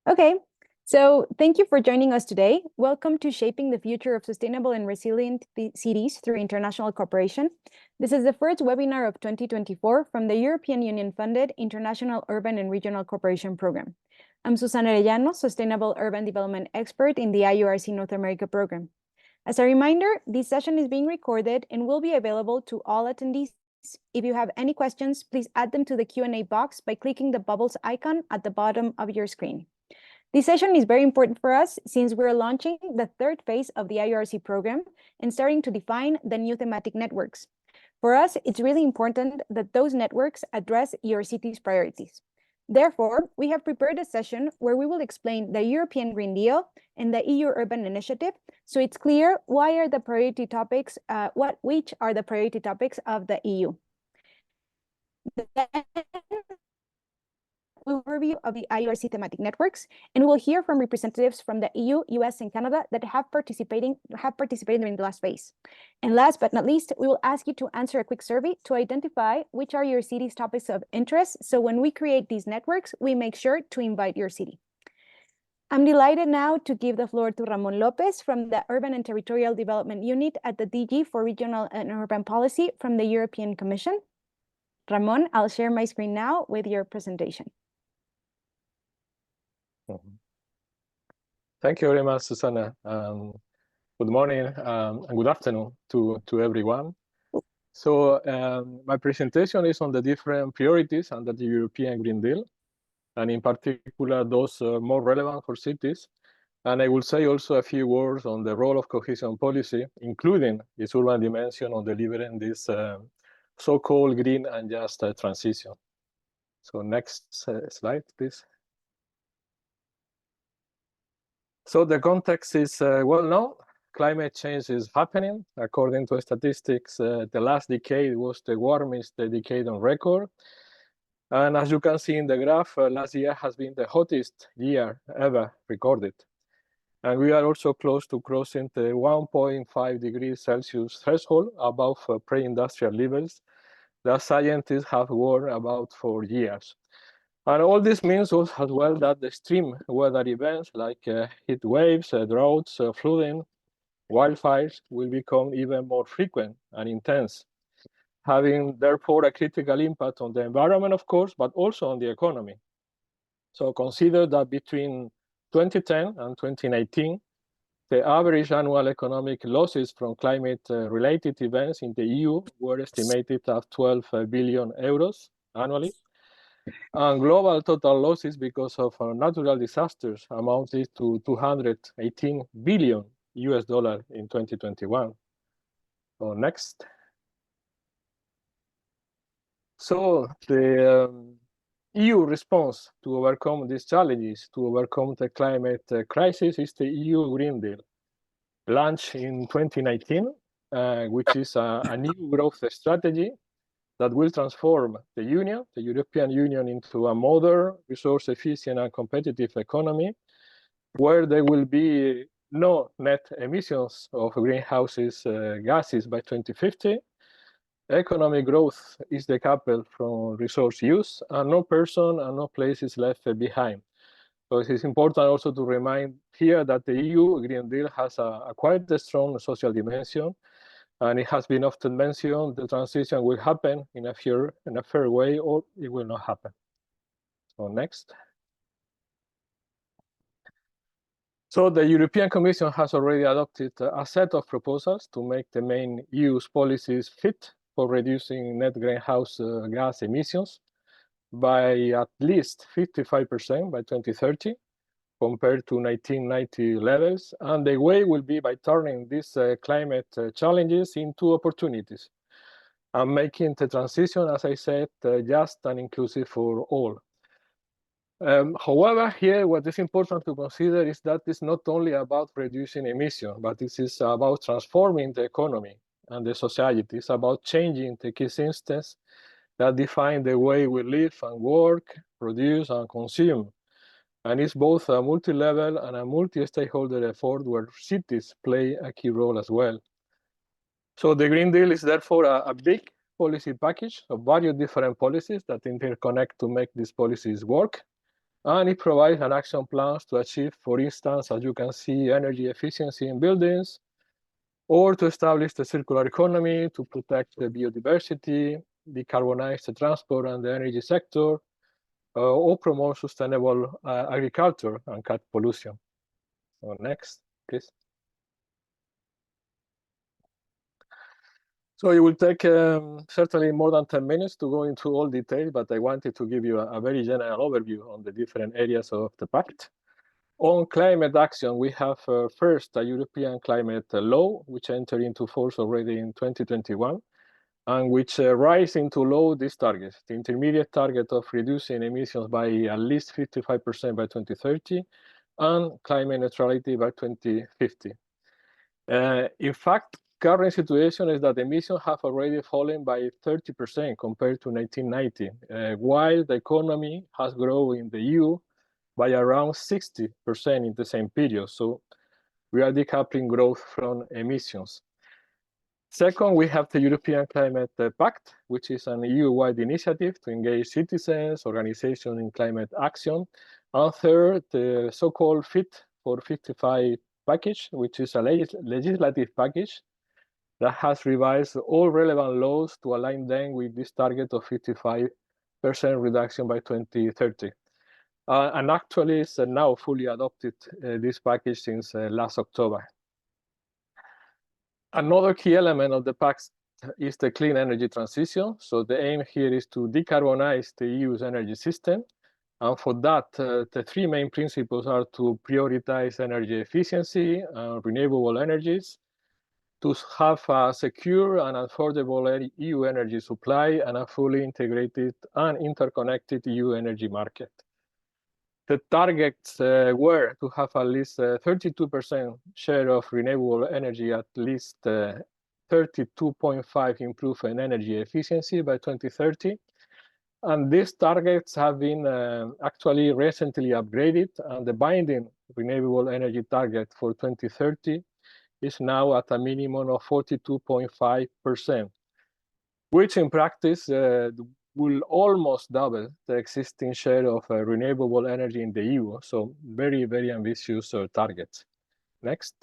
Okay, so thank you for joining us today. Welcome to Shaping the Future of Sustainable and Resilient Cities through International Cooperation. This is the first webinar of 2024 from the European Union-funded International Urban and Regional Cooperation Program. I'm Susana Arellano, Sustainable Urban Development Expert in the IURC North America Program. As a reminder, this session is being recorded and will be available to all attendees. If you have any questions, please add them to the Q&A box by clicking the bubbles icon at the bottom of your screen. This session is very important for us since we're launching the third phase of the IURC program and starting to define the new thematic networks. For us, it's really important that those networks address your city's priorities. Therefore, we have prepared a session where we will explain the European Green Deal and the EU Urban Initiative, so it's clear why are the priority topics, which are the priority topics of the EU. Then overview of the IURC thematic networks, and we'll hear from representatives from the EU, US, and Canada that have participated during the last phase. And last but not least, we will ask you to answer a quick survey to identify which are your city's topics of interest. So when we create these networks, we make sure to invite your city. I'm delighted now to give the floor to Ramon Lopez from the Urban and Territorial Development Unit at the DG for Regional and Urban Policy from the European Commission. Ramon, I'll share my screen now with your presentation. Thank you very much, Susana. Good morning and good afternoon to everyone. So my presentation is on the different priorities under the European Green Deal, and in particular, those more relevant for cities. And I will say also a few words on the role of cohesion policy, including its urban dimension on delivering this so-called green and just transition. So next slide, please. So the context is well known. Climate change is happening. According to statistics, the last decade was the warmest decade on record. And as you can see in the graph, last year has been the hottest year ever recorded. And we are also close to crossing the 1.5 degrees Celsius threshold above pre-industrial levels that scientists have warned about for years. And all this means also as well that the extreme weather events like heat waves, droughts, flooding, wildfires will become even more frequent and intense, having therefore a critical impact on the environment, of course, but also on the economy. So consider that between 2010 and 2019, the average annual economic losses from climate-related events in the EU were estimated at 12 billion euros annually. And global total losses because of natural disasters amounted to 218 billion US dollars in 2021. So next. So the EU response to overcome these challenges, to overcome the climate crisis, is the EU Green Deal, launched in 2019, which is a new growth strategy that will transform the Union, the European Union, into a modern, resource-efficient and competitive economy, where there will be no net emissions of greenhouse gases by 2050. Economic growth is decoupled from resource use, and no person and no place is left behind. So it is important also to remind here that the EU Green Deal has a quite strong social dimension. And it has been often mentioned the transition will happen in a fair way, or it will not happen. So next. So the European Commission has already adopted a set of proposals to make the main EU's policies fit for reducing net greenhouse gas emissions by at least 55% by 2030. Compared to 1990 levels, and the way will be by turning these climate challenges into opportunities and making the transition, as I said, just and inclusive for all. However, here what is important to consider is that it's not only about reducing emissions, but this is about transforming the economy and the society. It's about changing the key systems that define the way we live and work, produce and consume. And it's both a multi-level and a multi-stakeholder effort where cities play a key role as well. So the Green Deal is therefore a big policy package of various different policies that interconnect to make these policies work. And it provides an action plan to achieve, for instance, as you can see, energy efficiency in buildings, or to establish the circular economy to protect the biodiversity, decarbonize the transport and the energy sector, or promote sustainable agriculture and cut pollution. So next, please. So it will take certainly more than 10 minutes to go into all detail, but I wanted to give you a very general overview on the different areas of the pact. On climate action, we have first a European climate law, which entered into force already in 2021, and which rise into law this target, the intermediate target of reducing emissions by at least 55% by 2030 and climate neutrality by 2050. In fact, current situation is that emissions have already fallen by 30% compared to 1990, while the economy has grown in the EU by around 60% in the same period. So we are decoupling growth from emissions. Second, we have the European Climate Pact, which is an EU-wide initiative to engage citizens, organizations in climate action. And third, the so-called Fit for 55 package, which is a legislative package that has revised all relevant laws to align them with this target of 55% reduction by 2030. And actually, it's now fully adopted this package since last October. Another key element of the pact is the clean energy transition. So the aim here is to decarbonize the EU's energy system. And for that, the three main principles are to prioritize energy efficiency and renewable energies, to have a secure and affordable EU energy supply, and a fully integrated and interconnected EU energy market. The targets were to have at least 32% share of renewable energy, at least 32.5 improvement in energy efficiency by 2030. And these targets have been actually recently upgraded, and the binding renewable energy target for 2030 is now at a minimum of 42.5%, which in practice will almost double the existing share of renewable energy in the EU. So very, very ambitious targets. Next.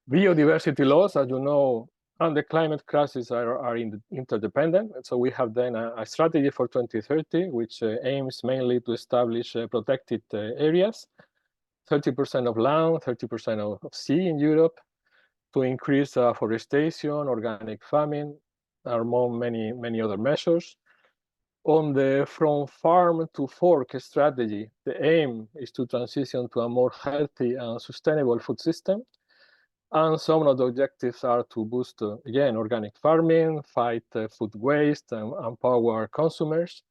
Biodiversity laws, as you know, and the climate crisis are interdependent. And so we have then a strategy for 2030, which aims mainly to establish protected areas, 30% of land, 30% of sea in Europe, to increase forestation, organic farming, among many other measures. On the from farm to fork strategy, the aim is to transition to a more healthy and sustainable food system. And some of the objectives are to boost, again, organic farming, fight food waste, and empower consumers.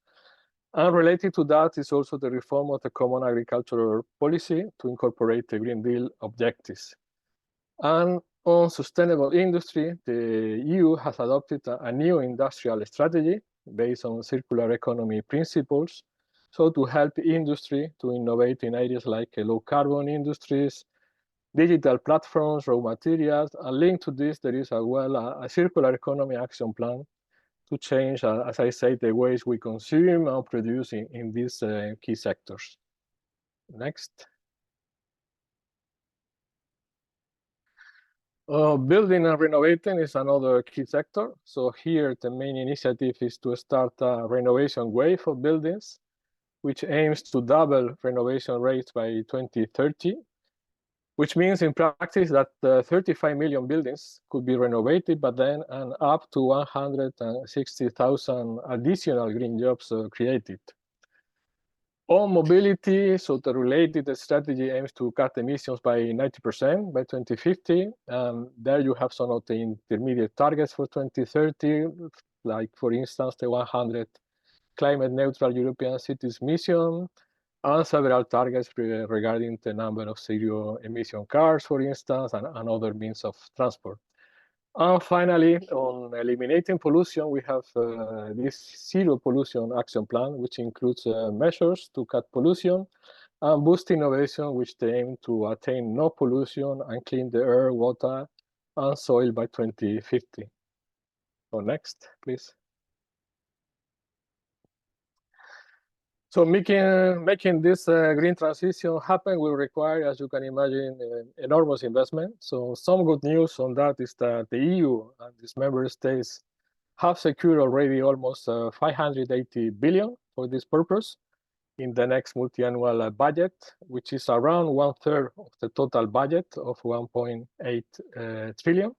And related to that is also the reform of the Common Agricultural Policy to incorporate the Green Deal objectives. And on sustainable industry, the EU has adopted a new industrial strategy based on circular economy principles, so to help industry to innovate in areas like low carbon industries, digital platforms, raw materials, and linked to this, there is as well a circular economy action plan to change, as I say, the ways we consume and produce in these key sectors. Next. Building and renovating is another key sector. So here, the main initiative is to start a renovation wave of buildings, which aims to double renovation rates by 2030, which means in practice that 35 million buildings could be renovated, but then and up to 160,000 additional green jobs created. On mobility, so the related strategy aims to cut emissions by 90% by 2050. There you have some of the intermediate targets for 2030, like, for instance, the 100 climate neutral European cities mission, and several targets regarding the number of zero emission cars, for instance, and other means of transport. And finally, on eliminating pollution, we have this zero pollution action plan, which includes measures to cut pollution and boost innovation, which aim to attain no pollution and clean the air, water, and soil by 2050. So next, please. So making this green transition happen will require, as you can imagine, enormous investment. So some good news on that is that the EU and its member states have secured already almost 580 billion for this purpose in the next multi-annual budget, which is around 1/3 of the total budget of 1.8 trillion,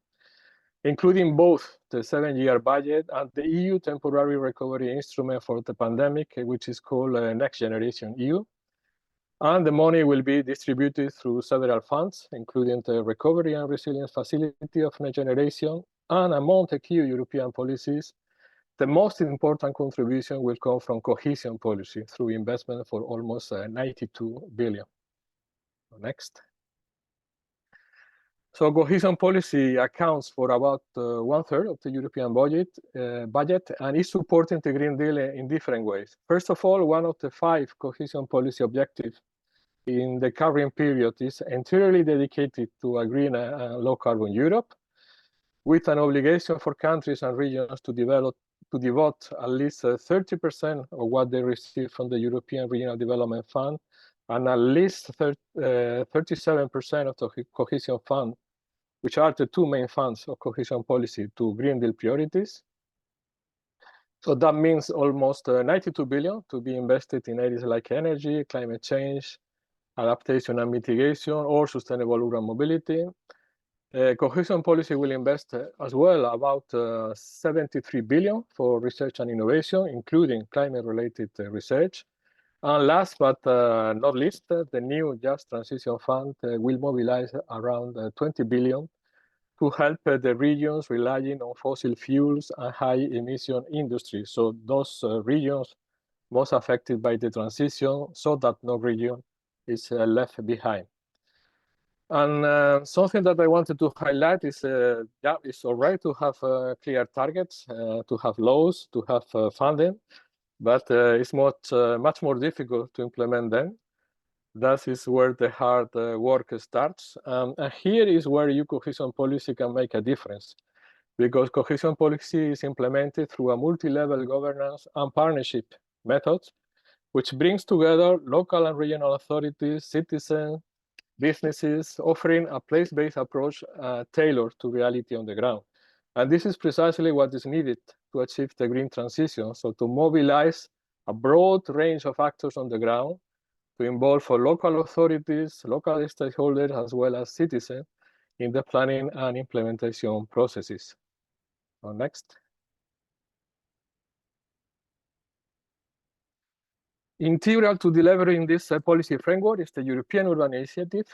including both the 7-year budget and the EU temporary recovery instrument for the pandemic, which is called Next Generation EU. And the money will be distributed through several funds, including the Recovery and Resilience Facility of Next Generation. And among the key European policies, the most important contribution will come from cohesion policy through investment for almost 92 billion. Next. So cohesion policy accounts for about 1/3 of the European budget and is supporting the Green Deal in different ways. First of all, one of the 5 cohesion policy objectives in the current period is entirely dedicated to a green and low carbon Europe, with an obligation for countries and regions to devote at least 30% of what they receive from the European Regional Development Fund and at least 37% of the cohesion fund, which are the 2 main funds of cohesion policy, to Green Deal priorities. So that means almost 92 billion to be invested in areas like energy, climate change, adaptation and mitigation, or sustainable urban mobility. Cohesion policy will invest as well about 73 billion for research and innovation, including climate-related research. And last but not least, the new Just Transition Fund will mobilize around 20 billion to help the regions relying on fossil fuels and high-emission industries. So those regions most affected by the transition, so that no region is left behind. And something that I wanted to highlight is, yeah, it's all right to have clear targets, to have laws, to have funding, but it's much more difficult to implement them. That is where the hard work starts. And here is where EU cohesion policy can make a difference, because cohesion policy is implemented through a multi-level governance and partnership methods, which brings together local and regional authorities, citizens, businesses, offering a place-based approach tailored to reality on the ground. And this is precisely what is needed to achieve the green transition. So to mobilize a broad range of actors on the ground, to involve local authorities, local stakeholders, as well as citizens in the planning and implementation processes. Next. Integral to delivering this policy framework is the European Urban Initiative,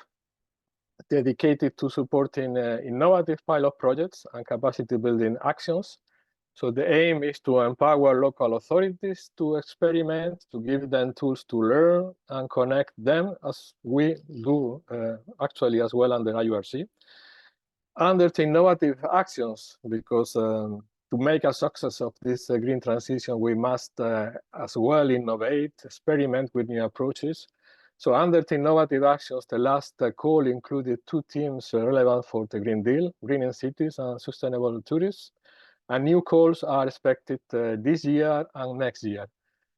dedicated to supporting innovative pilot projects and capacity building actions. So the aim is to empower local authorities to experiment, to give them tools to learn and connect them, as we do actually as well under IURC, under the innovative actions, because to make a success of this green transition, we must as well innovate, experiment with new approaches. So under the innovative actions, the last call included 2 themes relevant for the Green Deal, greening cities and sustainable tourism. And new calls are expected this year and next year.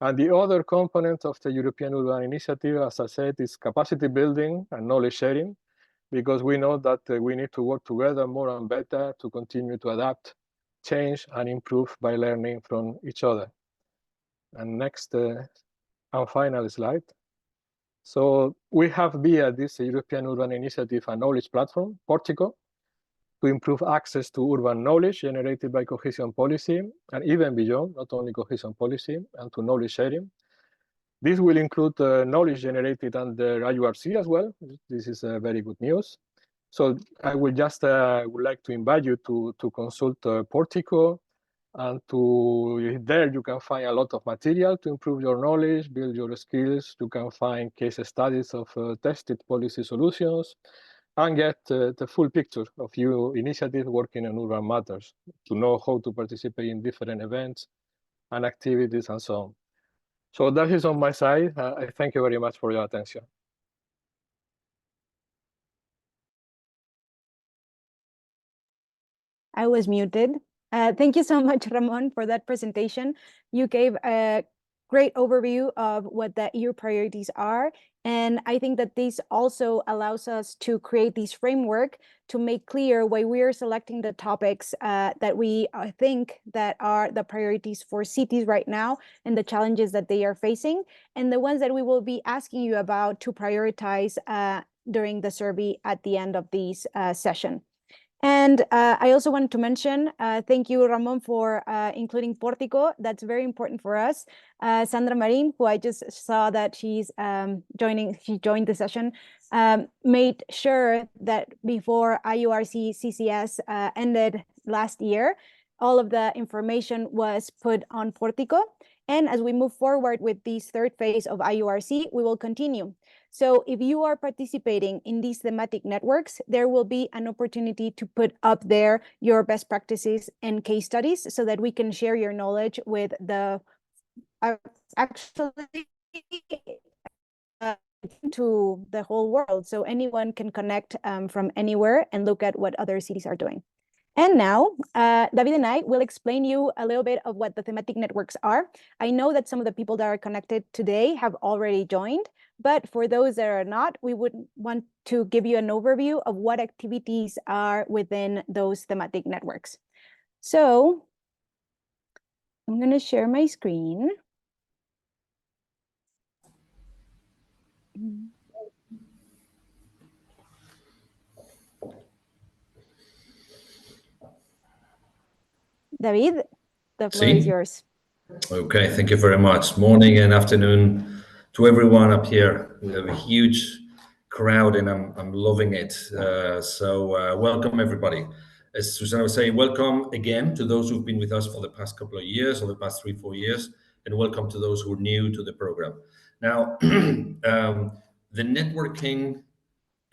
And the other component of the European Urban Initiative, as I said, is capacity building and knowledge sharing, because we know that we need to work together more and better to continue to adapt, change, and improve by learning from each other. And next and final slide. So we have via this European Urban Initiative a knowledge platform, Portico, to improve access to urban knowledge generated by cohesion policy, and even beyond, not only cohesion policy, and to knowledge sharing. This will include knowledge generated under IURC as well. This is very good news. So I would just would like to invite you to consult Portico, and there you can find a lot of material to improve your knowledge, build your skills. You can find case studies of tested policy solutions, and get the full picture of your initiative working on urban matters, to know how to participate in different events and activities and so on. So that is on my side. I thank you very much for your attention. I was muted. Thank you so much, Ramon, for that presentation. You gave a great overview of what the EU priorities are. And I think that this also allows us to create this framework to make clear why we are selecting the topics that we think that are the priorities for cities right now and the challenges that they are facing, and the ones that we will be asking you about to prioritize during the survey at the end of this session. And I also wanted to mention, thank you, Ramon, for including Portico. That's very important for us. Sandra Marin, who I just saw that she joined the session, made sure that before IURC CCS ended last year, all of the information was put on Portico. And as we move forward with this third phase of IURC, we will continue. So if you are participating in these thematic networks, there will be an opportunity to put up there your best practices and case studies so that we can share your knowledge with the to the whole world. So anyone can connect from anywhere and look at what other cities are doing. And now, David and I will explain you a little bit of what the thematic networks are. I know that some of the people that are connected today have already joined, but for those that are not, we would want to give you an overview of what activities are within those thematic networks. So I'm going to share my screen. David, the floor is yours. Okay, thank you very much. Morning and afternoon to everyone up here. We have a huge crowd and I'm loving it. Welcome everybody. As Susanna was saying, welcome again to those who've been with us for the past couple of years, or the past 3-4 years, and welcome to those who are new to the program. Now, the networking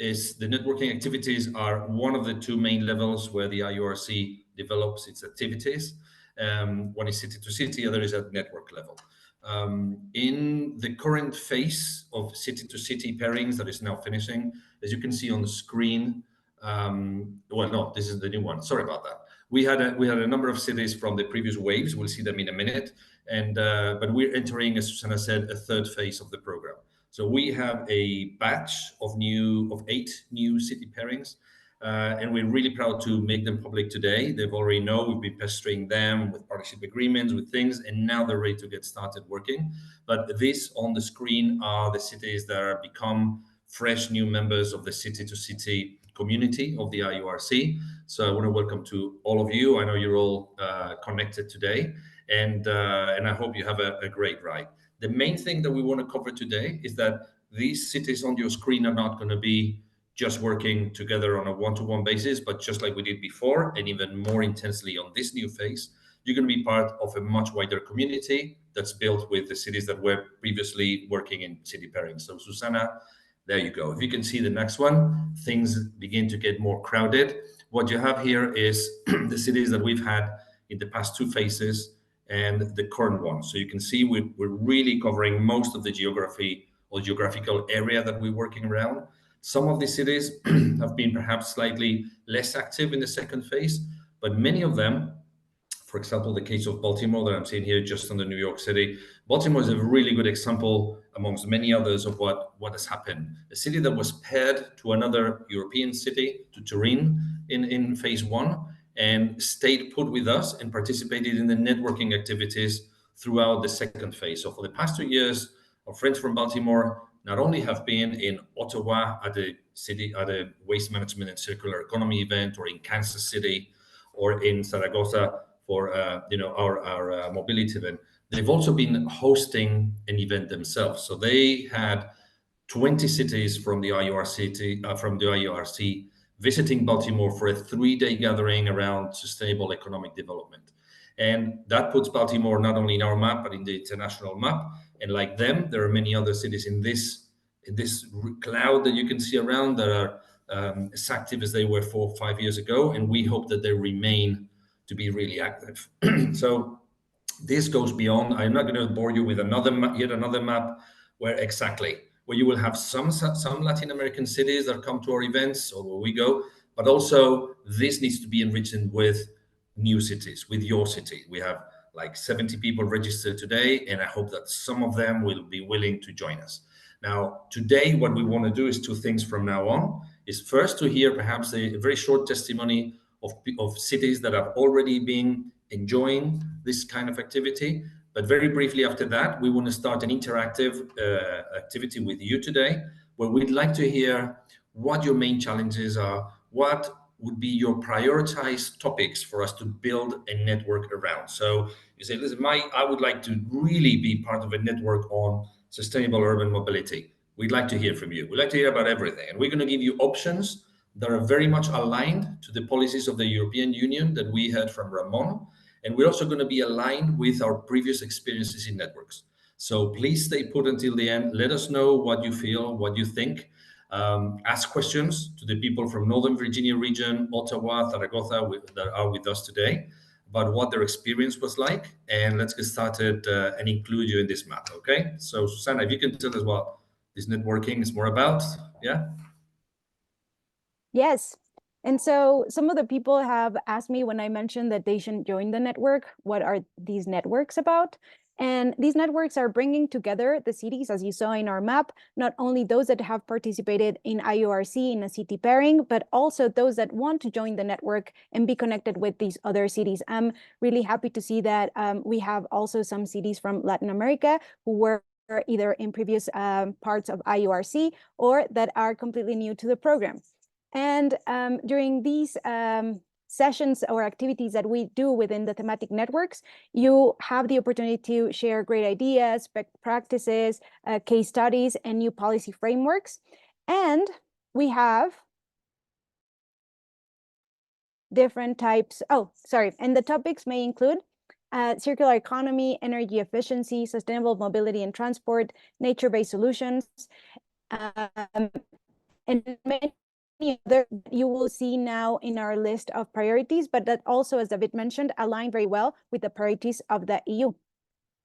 activities are one of the two main levels where the IURC develops its activities. One is city to city, other is at network level. In the current phase of city to city pairings that is now finishing, as you can see on the screen, well, no, this is the new one. Sorry about that. We had a number of cities from the previous waves. We'll see them in a minute. But we're entering, as Susanna said, a third phase of the program. So we have a batch of 8 new city pairings, and we're really proud to make them public today. They've already know we've been pestering them with partnership agreements, with things, and now they're ready to get started working. But this on the screen are the cities that are become fresh new members of the city-to-city community of the IURC. So I want to welcome to all of you. I know you're all connected today, and I hope you have a great ride. The main thing that we want to cover today is that these cities on your screen are not going to be just working together on a one-to-one basis, but just like we did before, and even more intensely on this new phase, you're going to be part of a much wider community that's built with the cities that were previously working in city pairing. So Susanna, there you go. If you can see the next one, things begin to get more crowded. What you have here is the cities that we've had in the past 2 phases and the current one. So you can see we're really covering most of the geography or geographical area that we're working around. Some of the cities have been perhaps slightly less active in the second phase, but many of them, for example, the case of Baltimore that I'm seeing here just under New York City. Baltimore is a really good example amongst many others of what has happened. A city that was paired to another European city, to Turin in phase 1, and stayed put with us and participated in the networking activities throughout the second phase. So for the past 2 years, our friends from Baltimore not only have been in Ottawa at a waste management and circular economy event, or in Kansas City, or in Zaragoza for our mobility event, they've also been hosting an event themselves. So they had 20 cities from the IURC visiting Baltimore for a 3-day gathering around sustainable economic development. And that puts Baltimore not only in our map, but in the international map. And like them, there are many other cities in this cloud that you can see around that are as active as they were 4 or 5 years ago. And we hope that they remain to be really active. So this goes beyond. I'm not going to bore you with yet another map where you will have some Latin American cities that come to our events or where we go, but also this needs to be enriched with new cities, with your city. We have like 70 people registered today, and I hope that some of them will be willing to join us. Now, today, what we want to do is two things from now on. Is first to hear perhaps a very short testimony of cities that have already been enjoying this kind of activity. But very briefly after that, we want to start an interactive activity with you today, where we'd like to hear what your main challenges are, what would be your prioritized topics for us to build a network around. So you say, listen, I would like to really be part of a network on sustainable urban mobility. We'd like to hear from you. We'd like to hear about everything. And we're going to give you options that are very much aligned to the policies of the European Union that we heard from Ramon. And we're also going to be aligned with our previous experiences in networks. So please stay put until the end. Let us know what you feel, what you think. Ask questions to the people from Northern Virginia region, Ottawa, Zaragoza, that are with us today, about what their experience was like. And let's get started and include you in this map, okay? So Susana, if you can tell us what this networking is more about, yeah? Yes. And so some of the people have asked me when I mentioned that they should join the network, what are these networks about? And these networks are bringing together the cities, as you saw in our map, not only those that have participated in IURC in a city pairing, but also those that want to join the network and be connected with these other cities. I'm really happy to see that we have also some cities from Latin America who were either in previous parts of IURC or that are completely new to the program. And during these sessions or activities that we do within the thematic networks, you have the opportunity to share great ideas, best practices, case studies, and new policy frameworks. And we have different types. Oh, sorry. And the topics may include circular economy, energy efficiency, sustainable mobility and transport, nature-based solutions, and many other you will see now in our list of priorities, but that also, as David mentioned, align very well with the priorities of the EU.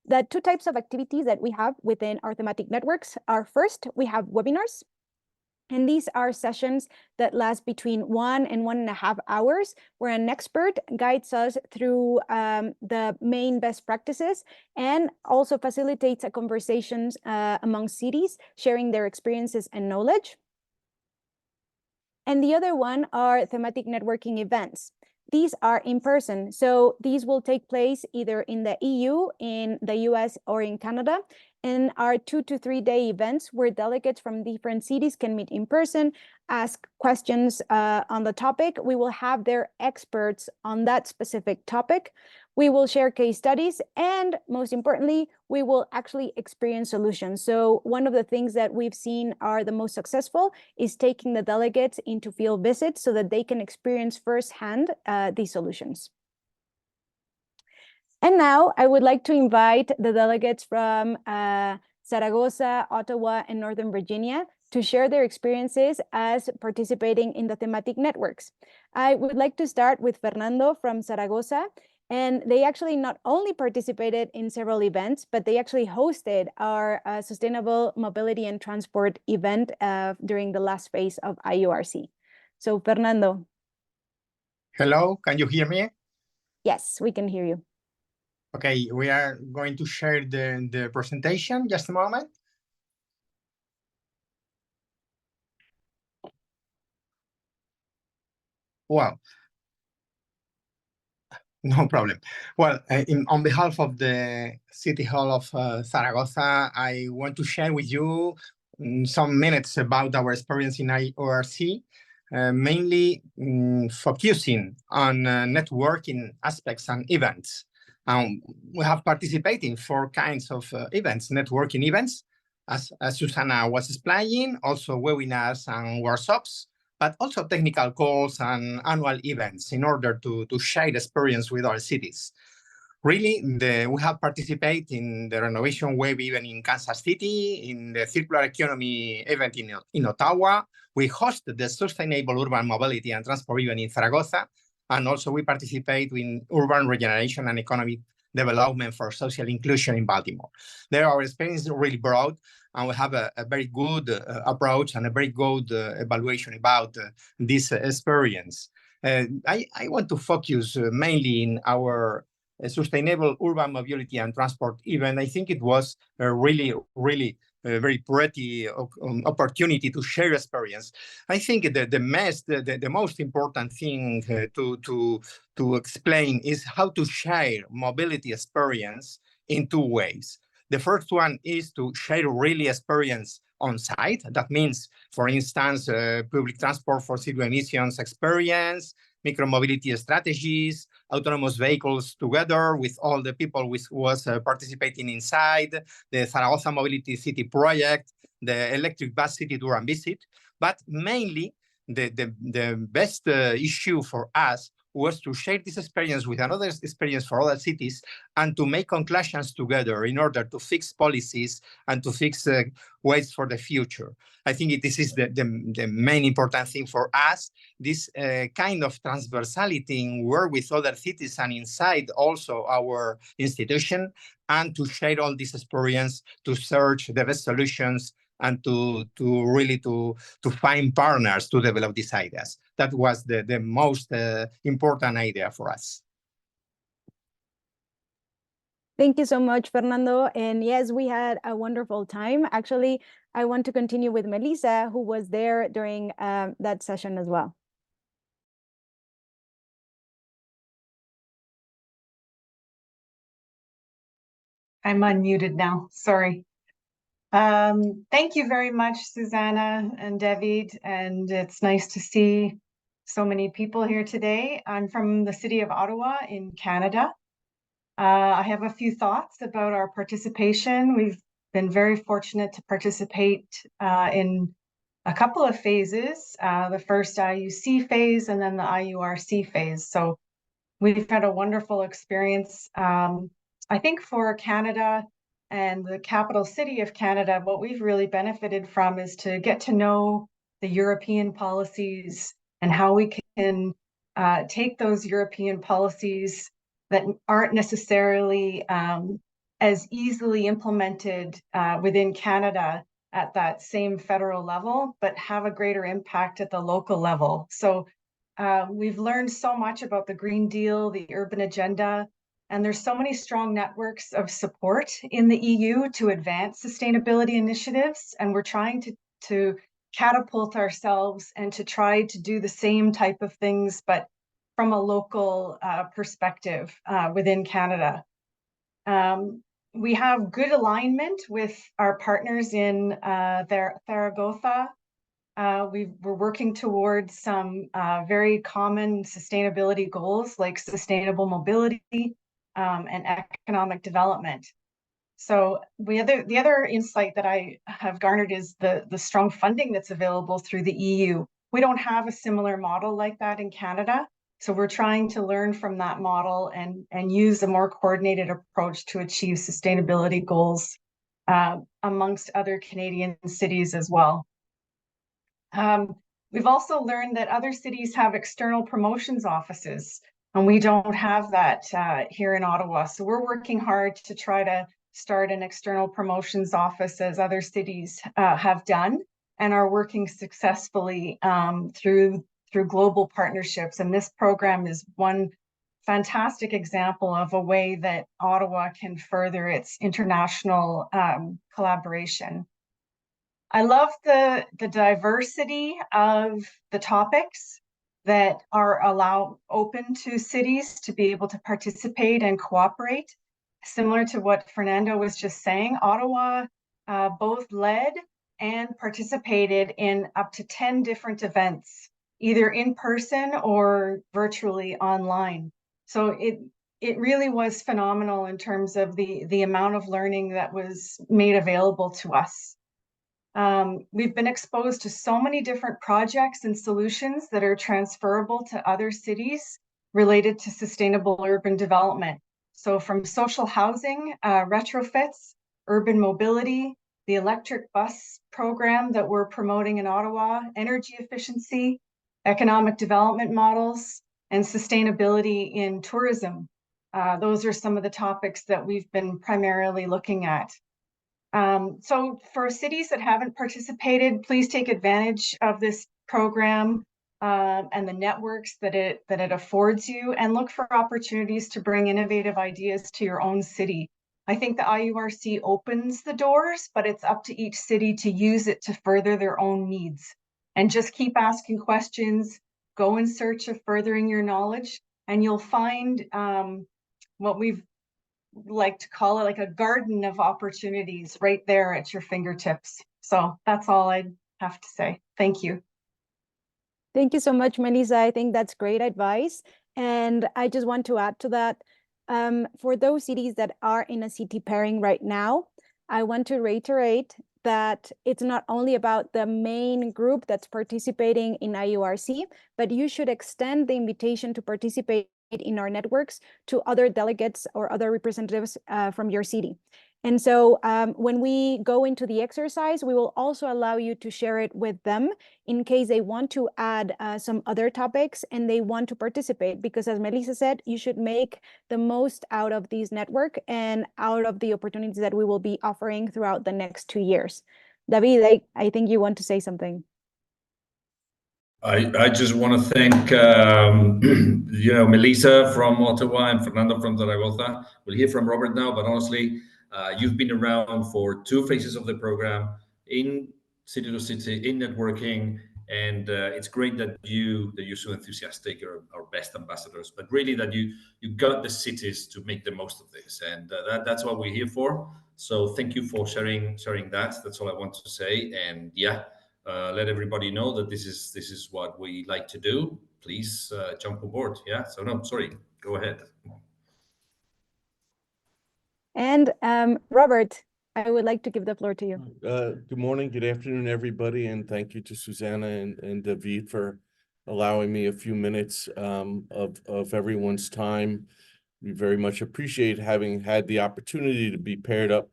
The two types of activities that we have within our thematic networks are, first, we have webinars. And these are sessions that last between 1 and 1.5 hours, where an expert guides us through the main best practices and also facilitates a conversations among cities, sharing their experiences and knowledge. And the other one are thematic networking events. These are in person. So these will take place either in the EU, in the US, or in Canada, and are 2 to 3 day events where delegates from different cities can meet in person, ask questions on the topic. We will have their experts on that specific topic. We will share case studies, and most importantly, we will actually experience solutions. So one of the things that we've seen are the most successful is taking the delegates into field visits so that they can experience firsthand these solutions. And now I would like to invite the delegates from Zaragoza, Ottawa, and Northern Virginia to share their experiences as participating in the thematic networks. I would like to start with Fernando from Zaragoza. And they actually not only participated in several events, but they actually hosted our Sustainable Mobility and Transport event during the last phase of IURC. So Fernando. Hello, can you hear me? Yes, we can hear you. Okay, we are going to share the presentation. Just a moment. Well, no problem. Well, on behalf of the City Hall of Zaragoza, I want to share with you some minutes about our experience in IURC, mainly focusing on networking aspects and events. We have participated in 4 kinds of events, networking events, as Susana was explaining, also webinars and workshops, but also technical calls and annual events in order to share experience with our cities. Really, we have participated in the Renovation Wave event in Kansas City, in the Circular Economy event in Ottawa. We hosted the Sustainable Urban Mobility and Transport event in Zaragoza, and also we participate in Urban Regeneration and Economic Development for Social Inclusion in Baltimore. There, our experience is really broad, and we have a very good approach and a very good evaluation about this experience. I want to focus mainly in our sustainable urban mobility and transport event. I think it was a really very pretty opportunity to share experience. I think the most important thing to explain is how to share mobility experience in two ways. The first one is to share really experience on site. That means, for instance, public transport for zero emissions experience, micromobility strategies, autonomous vehicles together with all the people who was participating inside, the Zaragoza Mobility City project, the electric bus city tour and visit. But mainly, the best issue for us was to share this experience with another experience for other cities and to make conclusions together in order to fix policies and to fix ways for the future. I think this is the main important thing for us, this kind of transversality in work with other cities and inside also our institution, and to share all this experience, to search the best solutions, and to really find partners to develop these ideas. That was the most important idea for us. Thank you so much, Fernando. And yes, we had a wonderful time. Actually, I want to continue with Melissa, who was there during that session as well. I'm unmuted now, sorry. Thank you very much, Susanna and David, and it's nice to see so many people here today. I'm from the city of Ottawa in Canada. I have a few thoughts about our participation. We've been very fortunate to participate in a couple of phases, the first IUC phase and then the IURC phase. So we've had a wonderful experience. I think for Canada and the capital city of Canada, what we've really benefited from is to get to know the European policies and how we can take those European policies that aren't necessarily as easily implemented within Canada at that same federal level, but have a greater impact at the local level. So we've learned so much about the Green Deal, the urban agenda, and there's so many strong networks of support in the EU to advance sustainability initiatives. And we're trying to catapult ourselves and to try to do the same type of things, but from a local perspective within Canada. We have good alignment with our partners in Zaragoza. We're working towards some very common sustainability goals like sustainable mobility and economic development. So the other insight that I have garnered is the strong funding that's available through the EU. We don't have a similar model like that in Canada. So we're trying to learn from that model and use a more coordinated approach to achieve sustainability goals amongst other Canadian cities as well. We've also learned that other cities have external promotions offices, and we don't have that here in Ottawa. So we're working hard to try to start an external promotions office, as other cities have done and are working successfully through global partnerships. And this program is one fantastic example of a way that Ottawa can further its international collaboration. I love the diversity of the topics that are open to cities to be able to participate and cooperate. Similar to what Fernando was just saying, Ottawa both led and participated in up to 10 different events, either in person or virtually online. So it really was phenomenal in terms of the amount of learning that was made available to us. We've been exposed to so many different projects and solutions that are transferable to other cities related to sustainable urban development. So from social housing, retrofits, urban mobility, the electric bus program that we're promoting in Ottawa, energy efficiency, economic development models, and sustainability in tourism. Those are some of the topics that we've been primarily looking at. So for cities that haven't participated, please take advantage of this program. and the networks that it affords you, and look for opportunities to bring innovative ideas to your own city. I think the IURC opens the doors, but it's up to each city to use it to further their own needs. And just keep asking questions, go in search of furthering your knowledge, and you'll find what we've like to call it like a garden of opportunities right there at your fingertips. So that's all I have to say. Thank you. Thank you so much, Melissa. I think that's great advice. And I just want to add to that, for those cities that are in a city pairing right now, I want to reiterate that it's not only about the main group that's participating in IURC, but you should extend the invitation to participate in our networks to other delegates or other representatives from your city. And so when we go into the exercise, we will also allow you to share it with them in case they want to add some other topics and they want to participate. Because as Melissa said, you should make the most out of this network and out of the opportunities that we will be offering throughout the next 2 years. David, I think you want to say something. I just want to thank Melissa from Ottawa and Fernando from Zaragoza. We'll hear from Robert now, but honestly, you've been around for 2 phases of the program in city to city, in networking, and it's great that you're so enthusiastic. You're our best ambassadors, but really that you got the cities to make the most of this, and that's what we're here for. So thank you for sharing that. That's all I want to say, and yeah. Let everybody know that this is what we like to do. Please jump on board. Yeah. So no, sorry. Go ahead. And Robert, I would like to give the floor to you. Good morning, good afternoon, everybody, and thank you to Susanna and David for allowing me a few minutes of everyone's time. We very much appreciate having had the opportunity to be paired up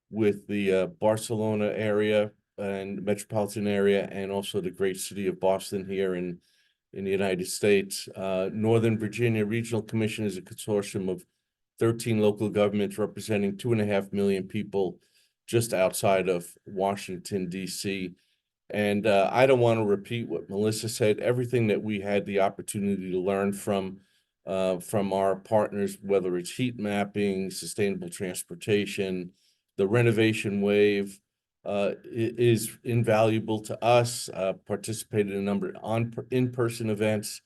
with the Barcelona area and metropolitan area, and also the great city of Boston here in the United States. Northern Virginia Regional Commission is a consortium of 13 local governments representing 2.5 million people just outside of Washington, D.C. And I don't want to repeat what Melissa said. Everything that we had the opportunity to learn from our partners, whether it's heat mapping, sustainable transportation, the renovation wave, is invaluable to us. Participated in a number of in-person events.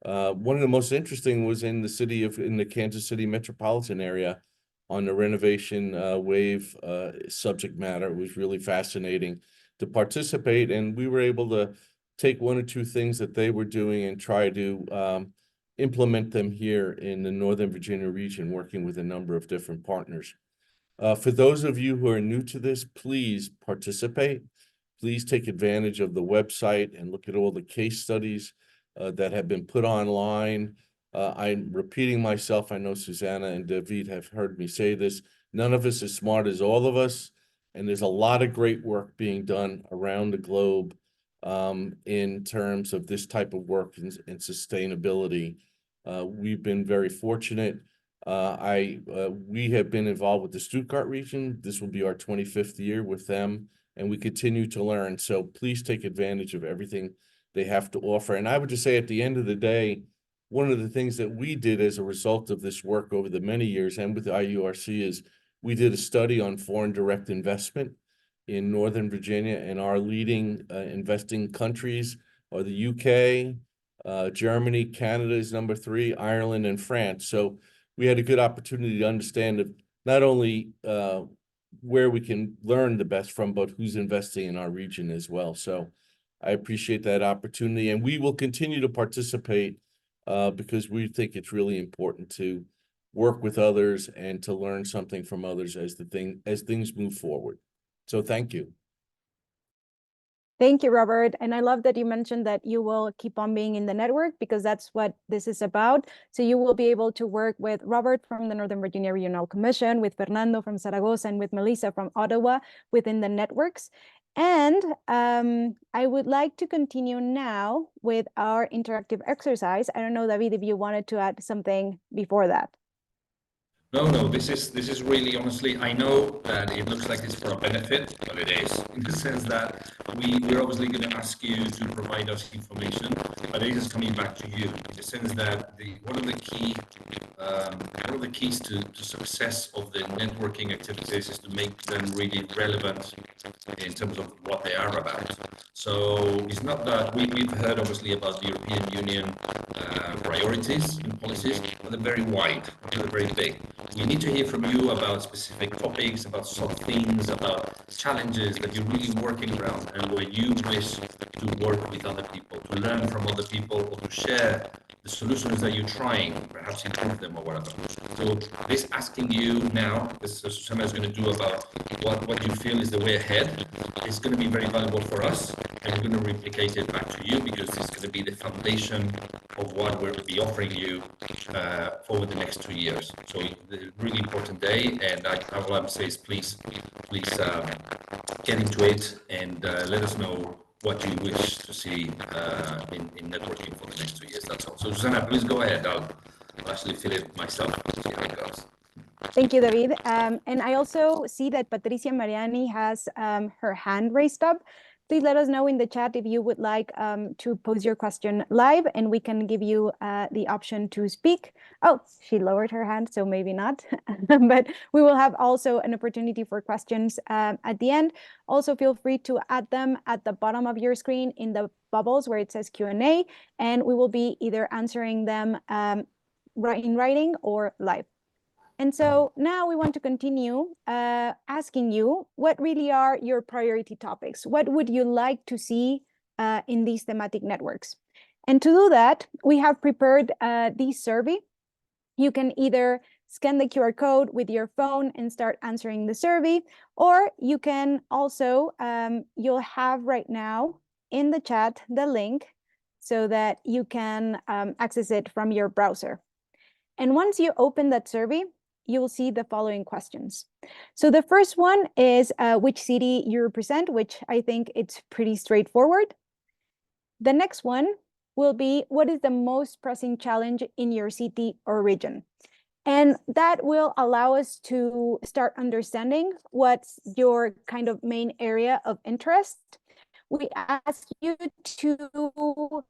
One of the most interesting was in the Kansas City metropolitan area on the renovation wave subject matter. It was really fascinating to participate, and we were able to take 1 or 2 things that they were doing and try to implement them here in the Northern Virginia region, working with a number of different partners. For those of you who are new to this, please participate. Please take advantage of the website and look at all the case studies that have been put online. I'm repeating myself. I know Susanna and David have heard me say this. None of us as smart as all of us, and there's a lot of great work being done around the globe in terms of this type of work and sustainability. We've been very fortunate. We have been involved with the Stuttgart region. This will be our 25th year with them, and we continue to learn. So please take advantage of everything they have to offer. And I would just say at the end of the day, one of the things that we did as a result of this work over the many years and with the IURC is we did a study on foreign direct investment in Northern Virginia, and our leading investing countries are the UK, Germany, Canada is number 3, Ireland, and France. So we had a good opportunity to understand not only where we can learn the best from, but who's investing in our region as well. So I appreciate that opportunity, and we will continue to participate because we think it's really important to work with others and to learn something from others as things move forward. So thank you. Thank you, Robert. And I love that you mentioned that you will keep on being in the network, because that's what this is about. So you will be able to work with Robert from the Northern Virginia Regional Commission, with Fernando from Zaragoza, and with Melissa from Ottawa within the networks. And I would like to continue now with our interactive exercise. I don't know, David, if you wanted to add something before that. No, this is really, honestly, I know that it looks like it's for a benefit, but it is, in the sense that we're obviously going to ask you to provide us information, but it is coming back to you, in the sense that one of the keys to success of the networking activities is to make them really relevant in terms of what they are about. So it's not that we've heard obviously about the European Union priorities and policies, but they're very wide, they're very big. We need to hear from you about specific topics, about soft things, about challenges that you're really working around, and where you wish to work with other people, to learn from other people, or to share the solutions that you're trying, perhaps improve them or whatever. So this asking you now, as Susana is going to do about what you feel is the way ahead, is going to be very valuable for us, and we're going to replicate it back to you, because it's going to be the foundation of what we're going to be offering you over the next 2 years. So it's a really important day, and all I'm saying is please get into it and let us know what you wish to see in networking for the next 2 years. That's all. So Susana, please go ahead. I'll actually fill it myself and see how it goes. Thank you, David. And I also see that Patricia Mariani has her hand raised up. Please let us know in the chat if you would like to pose your question live, and we can give you the option to speak. Oh, she lowered her hand, so maybe not. But we will have also an opportunity for questions at the end. Also, feel free to add them at the bottom of your screen in the bubbles where it says Q&A, and we will be either answering them in writing or live. And so now we want to continue asking you, what really are your priority topics? What would you like to see in these thematic networks? And to do that, we have prepared this survey. You can either scan the QR code with your phone and start answering the survey, or you can also, you'll have right now in the chat the link so that you can access it from your browser. And once you open that survey, you will see the following questions. So the first one is which city you represent, which I think it's pretty straightforward. The next one will be, what is the most pressing challenge in your city or region? And that will allow us to start understanding what's your kind of main area of interest. We ask you to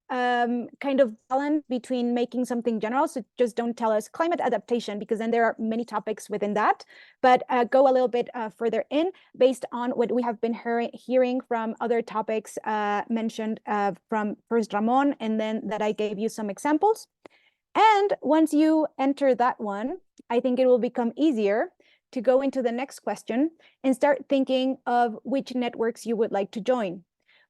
kind of balance between making something general, so just don't tell us climate adaptation, because then there are many topics within that, but go a little bit further in based on what we have been hearing from other topics mentioned from first Ramon, and then that I gave you some examples. And once you enter that one, I think it will become easier to go into the next question and start thinking of which networks you would like to join.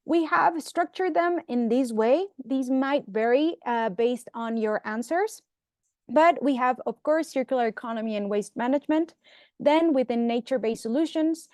We have structured them in this way. These might vary based on your answers, but we have, of course, circular economy and waste management. Then within nature-based solutions,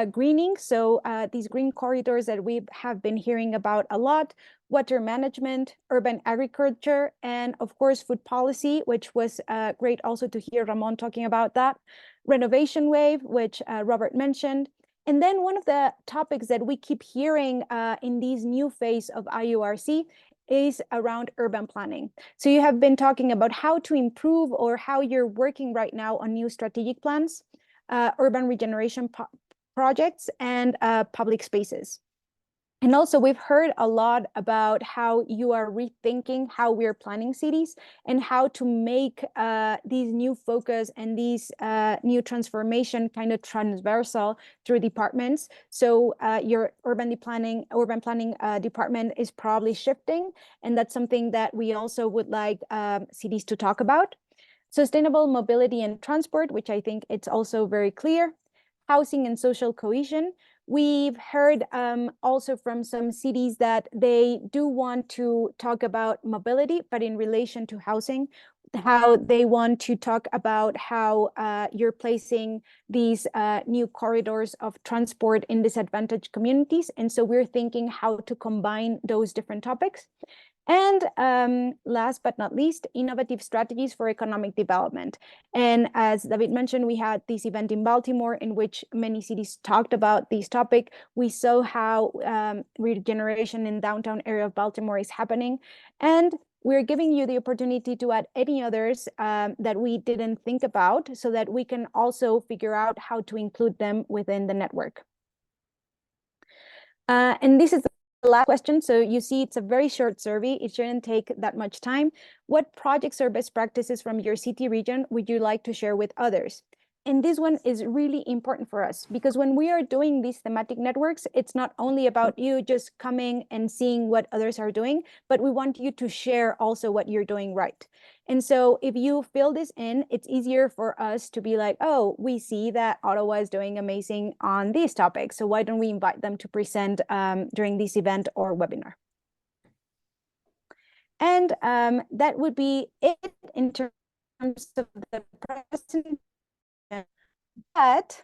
greening, so these green corridors that we have been hearing about a lot, water management, urban agriculture, and of course, food policy, which was great also to hear Ramon talking about that. Renovation wave, which Robert mentioned. And then one of the topics that we keep hearing in this new phase of IURC is around urban planning. So you have been talking about how to improve or how you're working right now on new strategic plans, urban regeneration projects, and public spaces. And also we've heard a lot about how you are rethinking how we're planning cities and how to make these new focus and these new transformation kind of transversal through departments. So your urban planning department is probably shifting, and that's something that we also would like cities to talk about. Sustainable mobility and transport, which I think it's also very clear. Housing and social cohesion. We've heard also from some cities that they do want to talk about mobility, but in relation to housing, how they want to talk about how you're placing these new corridors of transport in disadvantaged communities. And so we're thinking how to combine those different topics. And last but not least, innovative strategies for economic development. And as David mentioned, we had this event in Baltimore in which many cities talked about this topic. We saw how regeneration in downtown area of Baltimore is happening. And we're giving you the opportunity to add any others that we didn't think about so that we can also figure out how to include them within the network. And this is the last question. So you see, it's a very short survey. It shouldn't take that much time. What projects or best practices from your city region would you like to share with others? And this one is really important for us because when we are doing these thematic networks, it's not only about you just coming and seeing what others are doing, but we want you to share also what you're doing right. And so if you fill this in, it's easier for us to be like, oh, we see that Ottawa is doing amazing on these topics. So why don't we invite them to present during this event or webinar? And that would be it in terms of the presentation. But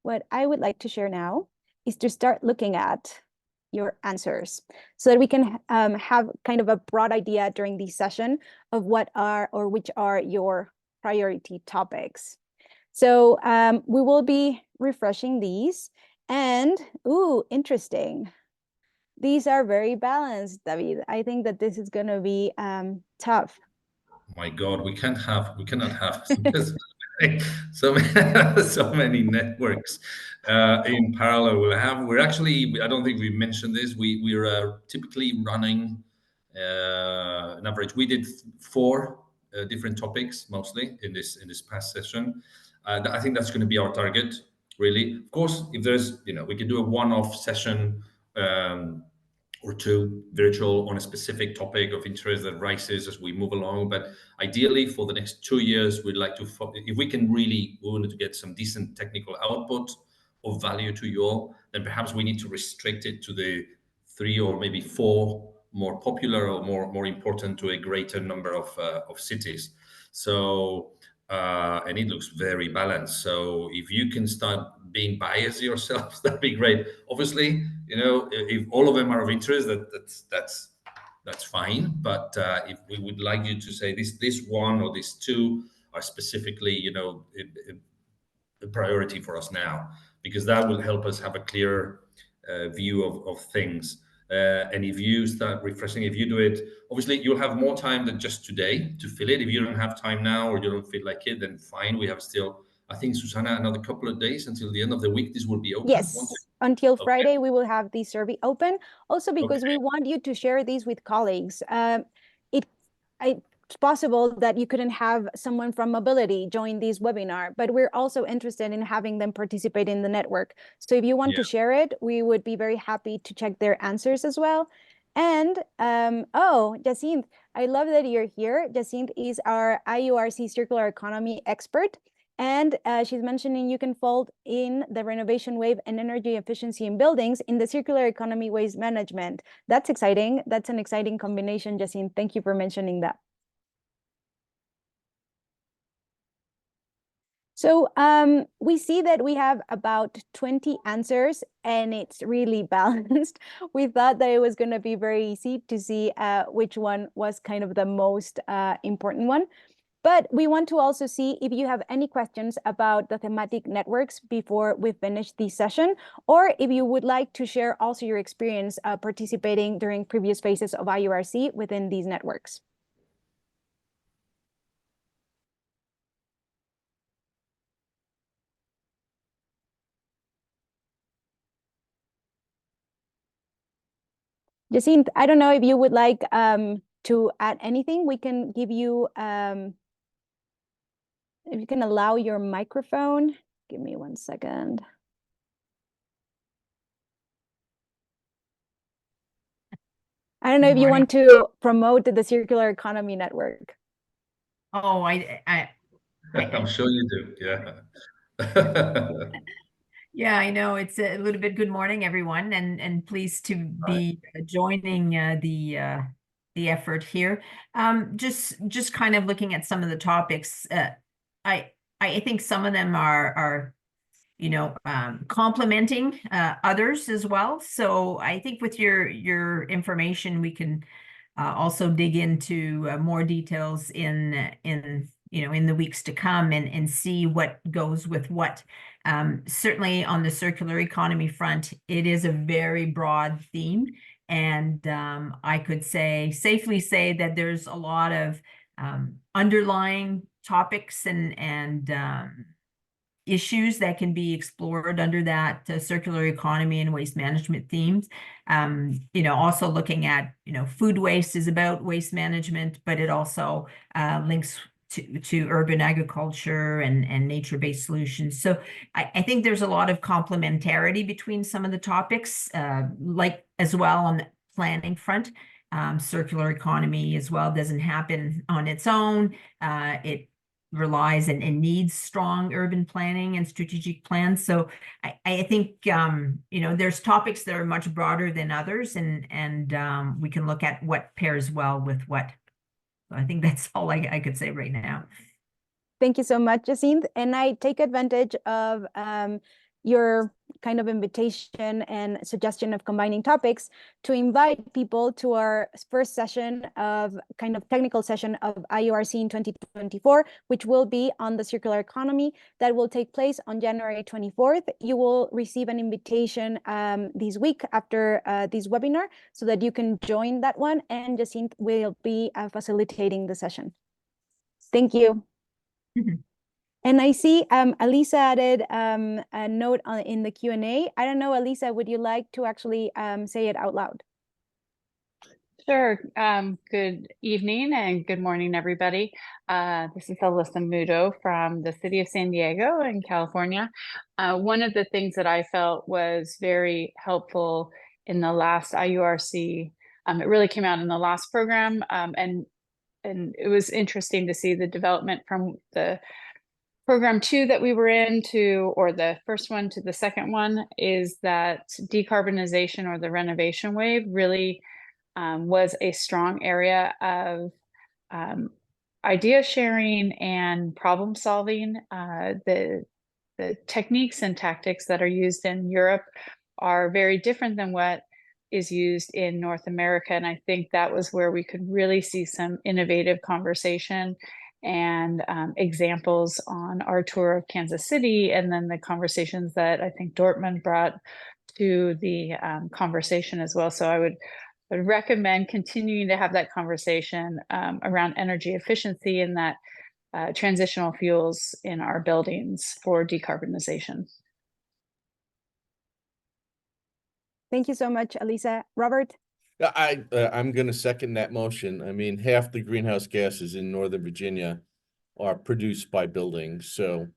what I would like to share now is to start looking at your answers so that we can have kind of a broad idea during the session of what are or which are your priority topics. So we will be refreshing these and, ooh, interesting. These are very balanced, David. I think that this is going to be tough. My God, we cannot have so many networks in parallel. We're actually, I don't think we mentioned this. We're typically running an average. We did 4 different topics mostly in this past session. I think that's going to be our target, really. Of course, if there's, we could do a one-off session or 2 virtual on a specific topic of interest that rises as we move along. But ideally, for the next 2 years, we'd like to, if we wanted to get some decent technical output of value to you all, then perhaps we need to restrict it to the 3 or maybe 4 more popular or more important to a greater number of cities. So, and it looks very balanced. So if you can start being biased yourselves, that'd be great. Obviously, if all of them are of interest, that's fine. But if we would like you to say this one or these 2 are specifically, a priority for us now, because that will help us have a clearer view of things. And if you start refreshing, if you do it, obviously you'll have more time than just today to fill it. If you don't have time now or you don't feel like it, then fine. We have still, I think, Susanna, another couple of days until the end of the week. This will be open. Yes, until Friday, we will have the survey open. Also, because we want you to share these with colleagues. It's possible that you couldn't have someone from mobility join this webinar, but we're also interested in having them participate in the network. So if you want to share it, we would be very happy to check their answers as well. And, oh, Jacinth, I love that you're here. Jacinth is our IURC circular economy expert. And she's mentioning you can fold in the renovation wave and energy efficiency in buildings in the circular economy waste management. That's exciting. That's an exciting combination, Jacinth. Thank you for mentioning that. So we see that we have about 20 answers and it's really balanced. We thought that it was going to be very easy to see which one was kind of the most important one. But we want to also see if you have any questions about the thematic networks before we finish this session, or if you would like to share also your experience participating during previous phases of IURC within these networks. Jacinth, I don't know if you would like to add anything. We can give you, if you can allow your microphone. Give me 1 second. I don't know if you want to promote the Circular Economy Network. Oh, I'm sure you do, yeah. Yeah, I know. It's a little bit good morning, everyone, and pleased to be joining the effort here. Just kind of looking at some of the topics. I think some of them are complementing others as well. So I think with your information, we can also dig into more details in the weeks to come and see what goes with what. Certainly on the circular economy front, it is a very broad theme. And I could safely say that there's a lot of underlying topics and issues that can be explored under that circular economy and waste management themes. Also looking at, food waste is about waste management, but it also links to urban agriculture and nature-based solutions. So I think there's a lot of complementarity between some of the topics, like as well on the planning front. Circular economy as well doesn't happen on its own. It relies and needs strong urban planning and strategic plans. So I think, there's topics that are much broader than others, and we can look at what pairs well with what. I think that's all I could say right now. Thank you so much, Jacinth. And I take advantage of your kind of invitation and suggestion of combining topics to invite people to our first session of kind of technical session of IURC in 2024, which will be on the circular economy. That will take place on January 24th. You will receive an invitation this week after this webinar so that you can join that one, and Jacinth will be facilitating the session. Thank you. And I see Alisa added a note in the Q&A. I don't know, Alisa, would you like to actually say it out loud? Sure. Good evening and good morning, everybody. This is Alyssa Mudo from the city of San Diego in California. One of the things that I felt was very helpful in the last IURC, it really came out in the last program, and it was interesting to see the development from the program 2 that we were in to, or the first one to the second one, is that decarbonization or the renovation wave really was a strong area of idea sharing and problem solving. The techniques and tactics that are used in Europe are very different than what is used in North America. And I think that was where we could really see some innovative conversation and examples on our tour of Kansas City, and then the conversations that I think Dortmund brought to the conversation as well. So I would recommend continuing to have that conversation around energy efficiency and that transitional fuels in our buildings for decarbonization. Thank you so much, Alisa. Robert? I'm going to second that motion. I mean, half the greenhouse gases in Northern Virginia are produced by buildings. So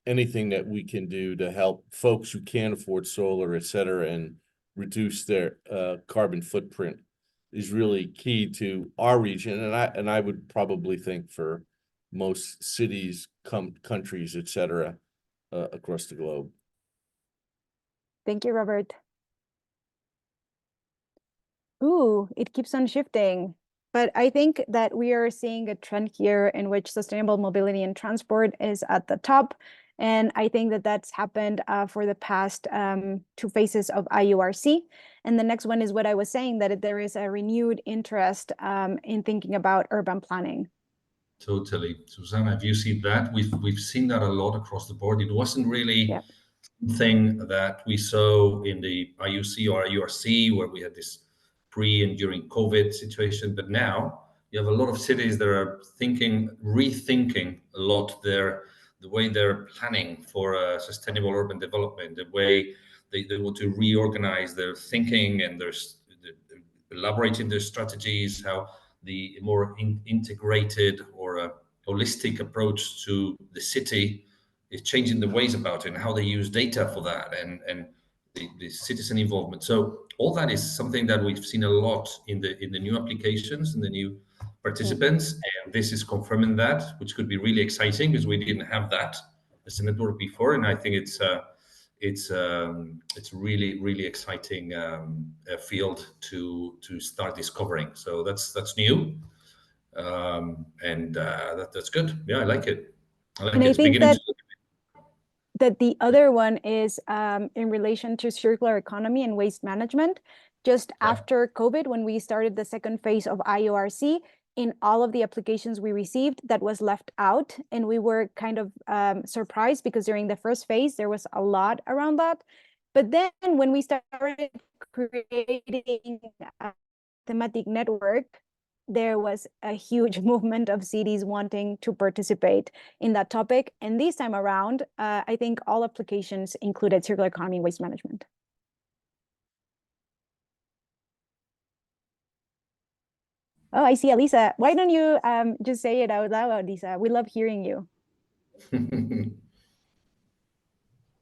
anything that we can do to help folks who can't afford solar, et cetera, and reduce their carbon footprint is really key to our region. And I would probably think for most cities, countries, et cetera, across the globe. Thank you, Robert. Ooh, it keeps on shifting. But I think that we are seeing a trend here in which sustainable mobility and transport is at the top. And I think that that's happened for the past 2 phases of IURC. And the next one is what I was saying, that there is a renewed interest in thinking about urban planning. Totally. Susanna, have you seen that? We've seen that a lot across the board. It wasn't really something that we saw in the IUC or IURC, where we had this pre and during COVID situation, but now you have a lot of cities that are rethinking a lot the way they're planning for sustainable urban development, the way they want to reorganize their thinking and they're elaborating their strategies, how the more integrated or a holistic approach to the city is changing the ways about it and how they use data for that and the citizen involvement. So all that is something that we've seen a lot in the new applications and the new participants, and this is confirming that, which could be really exciting because we didn't have that as a network before, and I think it's really exciting field to start discovering. So that's new, and that's good. Yeah, I like it. And I think that the other one is in relation to circular economy and waste management. Just after COVID, when we started the second phase of IURC, in all of the applications we received, that was left out. And we were kind of surprised because during the first phase, there was a lot around that. But then when we started creating a thematic network, there was a huge movement of cities wanting to participate in that topic. And this time around, I think all applications included circular economy and waste management. Oh, I see, Elisa. Why don't you just say it out loud, Elisa? We love hearing you.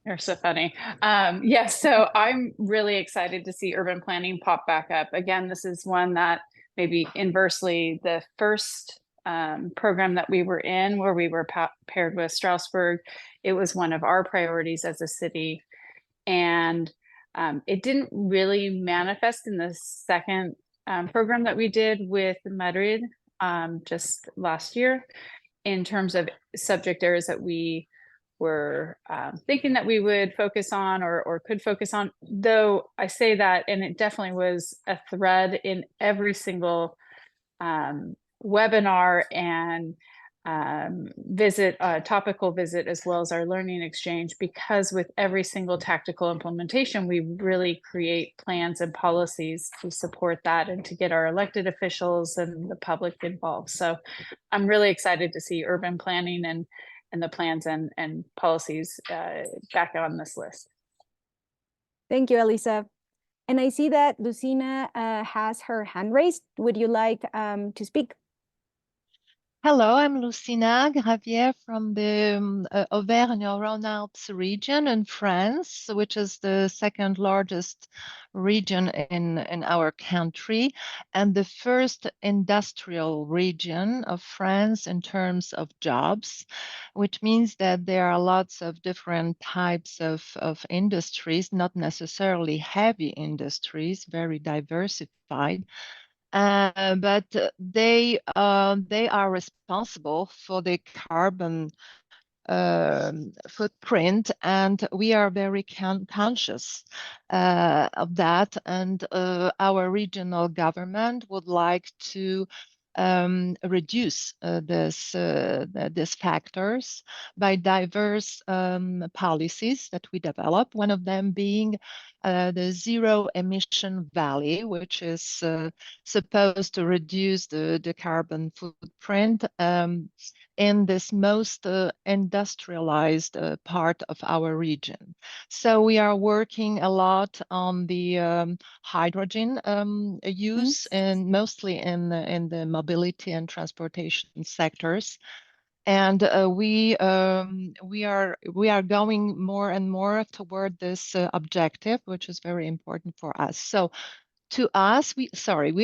You're so funny. Yes, so I'm really excited to see urban planning pop back up. Again, this is one that maybe inversely, the first program that we were in, where we were paired with Strasbourg, it was one of our priorities as a city. And it didn't really manifest in the second program that we did with Madrid just last year, in terms of subject areas that we were thinking that we would focus on or could focus on. Though I say that, and it definitely was a thread in every single webinar and topical visit, as well as our learning exchange, because with every single tactical implementation, we really create plans and policies to support that and to get our elected officials and the public involved. So I'm really excited to see urban planning and the plans and policies back on this list. Thank you, Elisa. And I see that Lucina has her hand raised. Would you like to speak? Hello, I'm Lucina Gravier from the Auvergne-Rhône-Alpes region in France, which is the second largest region in our country, and the first industrial region of France in terms of jobs, which means that there are lots of different types of industries, not necessarily heavy industries, very diversified. But they are responsible for the carbon footprint, and we are very conscious of that. And our regional government would like to reduce these factors by diverse policies that we develop. One of them being the Zero Emission Valley, which is supposed to reduce the carbon footprint in this most industrialized part of our region. So we are working a lot on the hydrogen use, and mostly in the mobility and transportation sectors. And we are going more and more toward this objective, which is very important for us. So to us, we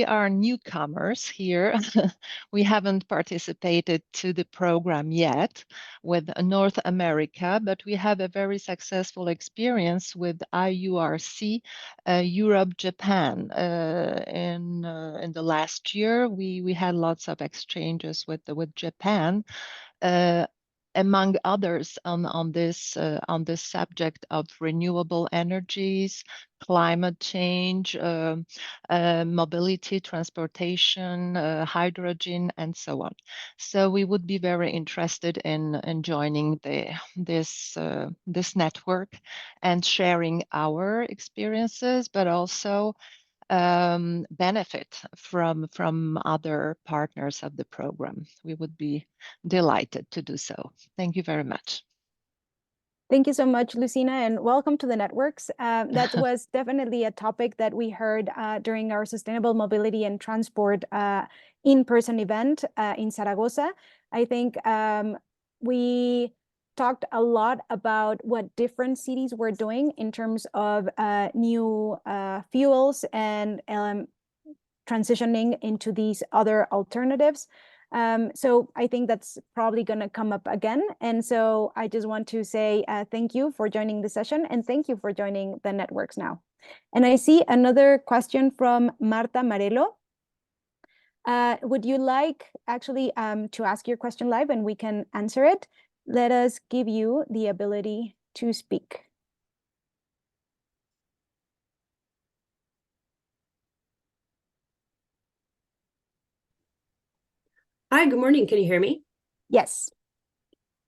are newcomers here. We haven't participated to the program yet with North America, but we have a very successful experience with IURC Europe Japan. In the last year, we had lots of exchanges with Japan. Among others on this subject of renewable energies, climate change, mobility, transportation, hydrogen, and so on. So we would be very interested in joining this network and sharing our experiences, but also benefit from other partners of the program. We would be delighted to do so. Thank you very much. Thank you so much, Lucina, and welcome to the networks. That was definitely a topic that we heard during our Sustainable Mobility and Transport in-person event in Zaragoza. I think we talked a lot about what different cities were doing in terms of new fuels and transitioning into these other alternatives. So I think that's probably going to come up again. And so I just want to say thank you for joining the session, and thank you for joining the networks now. And I see another question from Marta Marelo. Would you like actually to ask your question live and we can answer it? Let us give you the ability to speak. Hi, good morning. Can you hear me? Yes.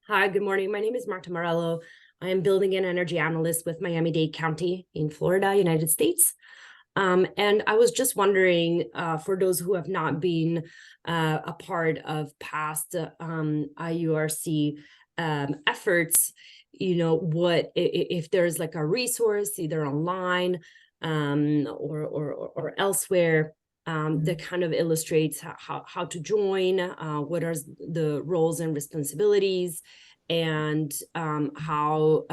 Hi, good morning. My name is Marta Morello. I am building and energy analyst with Miami-Dade County in Florida, United States. And I was just wondering, for those who have not been a part of past IURC efforts, you know, what if there's like a resource either online or elsewhere that kind of illustrates how to join, what are the roles and responsibilities, and how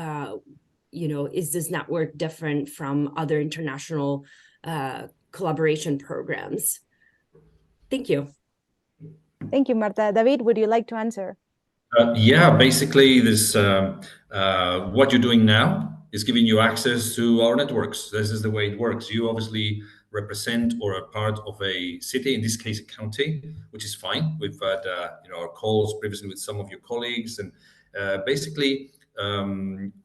you know, is this network different from other international collaboration programs? Thank you. Thank you, Marta. David, would you like to answer? Yeah, basically this what you're doing now is giving you access to our networks. This is the way it works. You obviously represent or are part of a city, in this case a county, which is fine. We've had you know, our calls previously with some of your colleagues, and basically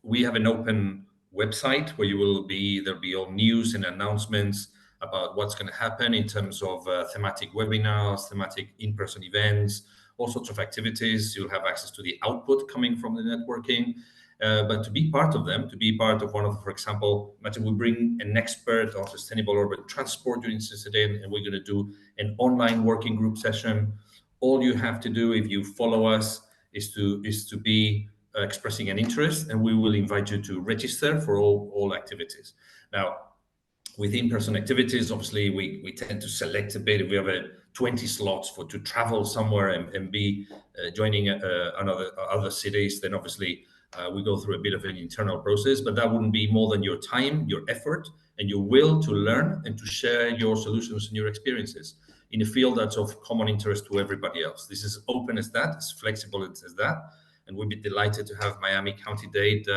we have an open website where there'll be all news and announcements about what's going to happen in terms of thematic webinars, thematic in-person events, all sorts of activities. You'll have access to the output coming from the networking. But to be part of them, to be part of one of, for example, imagine we bring an expert on sustainable urban transport during CCD, and we're going to do an online working group session. All you have to do if you follow us is to be expressing an interest, and we will invite you to register for all activities. Now, with in-person activities, obviously, we tend to select a bit. If we have 20 slots to travel somewhere and be joining other cities, then obviously we go through a bit of an internal process, but that wouldn't be more than your time, your effort, and your will to learn and to share your solutions and your experiences in a field that's of common interest to everybody else. This is open as that, as flexible as that, and we'd be delighted to have Miami County-Dade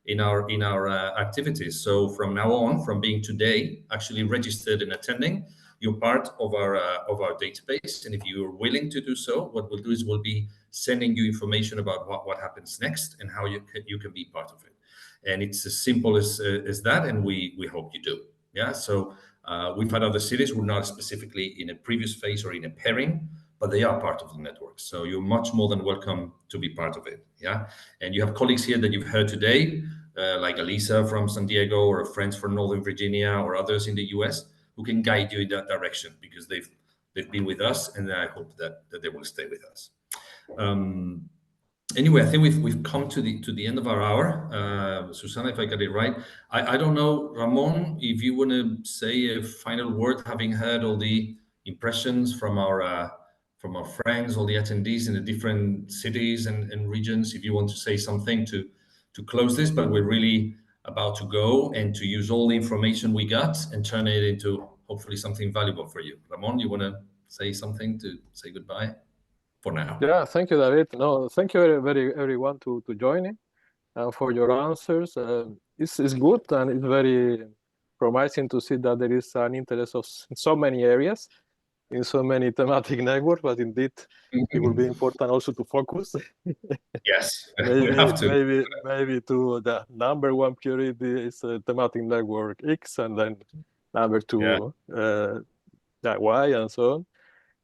in our activities. So from now on, from being today actually registered and attending, you're part of our database. And if you're willing to do so, what we'll do is we'll be sending you information about what happens next and how you can be part of it. And it's as simple as that, and we hope you do. Yeah. So we've had other cities who are not specifically in a previous phase or in a pairing, but they are part of the network. So you're much more than welcome to be part of it. Yeah. And you have colleagues here that you've heard today, like Elisa from San Diego, or friends from Northern Virginia, or others in the US, who can guide you in that direction, because they've been with us, and I hope that they will stay with us. Anyway, I think we've come to the end of our hour. Susana, if I got it right, I don't know, Ramon, if you want to say a final word, having heard all the impressions from our friends, all the attendees in the different cities and regions. If you want to say something to close this, but we're really about to go and to use all the information we got and turn it into hopefully something valuable for you. Ramon, you want to say something to say goodbye for now? Yeah, thank you, David. No, thank you very everyone to joining for your answers. It's good, and it's very promising to see that there is an interest in so many areas, in so many thematic networks, but indeed it will be important also to focus. Yes, maybe, we have to. maybe to the number one priority is thematic network X, and then number two, Y, and so on.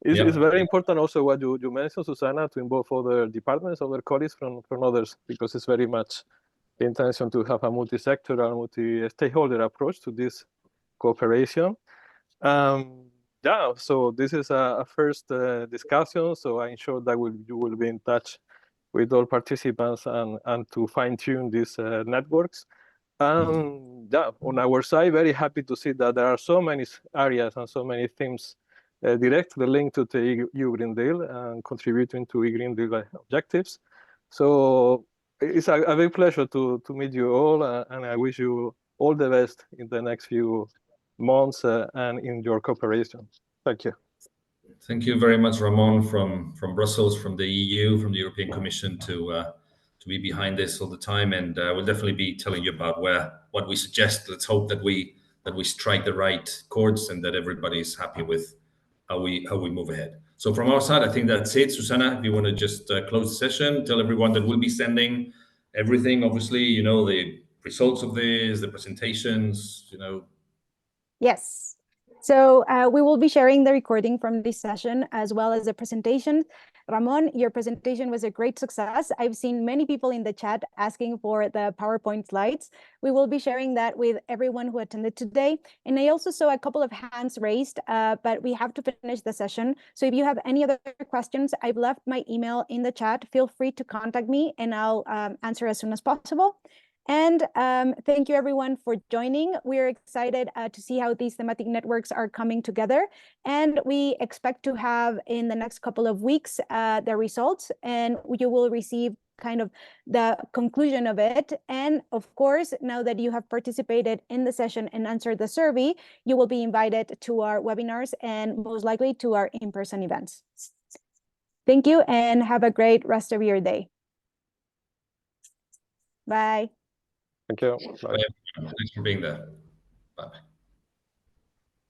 It's very important also what you mentioned, Susana, to involve other departments, other colleagues from others, because it's very much the intention to have a multi-sectoral, multi-stakeholder approach to this cooperation. Yeah, so this is a first discussion, so I'm sure that you will be in touch with all participants and to fine-tune these networks. Yeah, on our side, very happy to see that there are so many areas and so many themes directly linked to the EU Green Deal and contributing to EU Green Deal objectives. So it's a big pleasure to meet you all, and I wish you all the best in the next few months and in your cooperation. Thank you. Thank you very much, Ramon, from Brussels, from the EU, from the European Commission, to be behind this all the time, and we'll definitely be telling you about what we suggest. Let's hope that we strike the right chords and that everybody is happy with how we move ahead. So from our side, I think that's it. Susana, if you want to just close the session, tell everyone that we'll be sending everything, obviously, you know, the results of this, the presentations, you know. Yes. So we will be sharing the recording from this session as well as the presentation. Ramon, your presentation was a great success. I've seen many people in the chat asking for the PowerPoint slides. We will be sharing that with everyone who attended today. And I also saw a couple of hands raised, but we have to finish the session. So if you have any other questions, I've left my email in the chat. Feel free to contact me and I'll answer as soon as possible. And thank you everyone for joining. We're excited to see how these thematic networks are coming together. And we expect to have in the next couple of weeks the results, and you will receive kind of the conclusion of it. And of course, now that you have participated in the session and answered the survey, you will be invited to our webinars and most likely to our in-person events. Thank you and have a great rest of your day. Bye. Thank you. Bye. Thanks for being there. Bye.